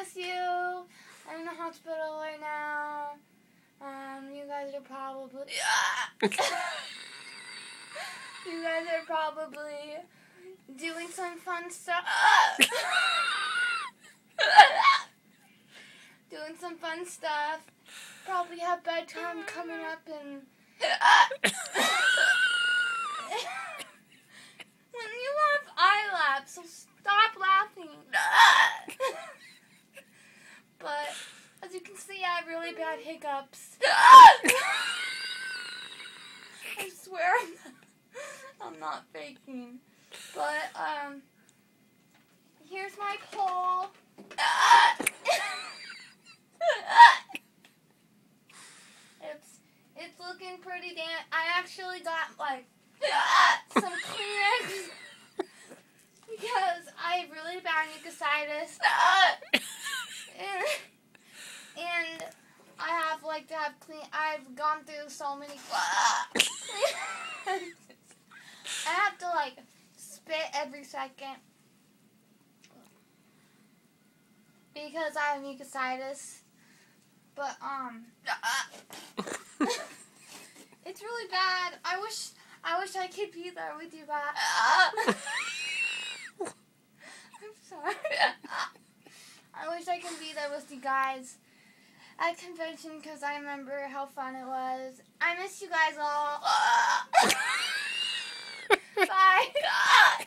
miss you. I'm in the hospital right now. You guys are probably you guys are probably doing some fun stuff. Doing some fun stuff. Probably have bedtime coming up and when you have eye laps, so stop laughing. But as you can see, I have really bad hiccups. I swear I'm not faking. But here's my pole. It's looking pretty I actually got like some Kleenex because I have really bad mucositis. And I have like to have I've gone through so many I have to like spit every second because I have mucositis. But it's really bad. I wish I could be there with you guys. I'm sorry. I wish I could be there with you guys at convention because I remember how fun it was. I miss you guys all. Bye.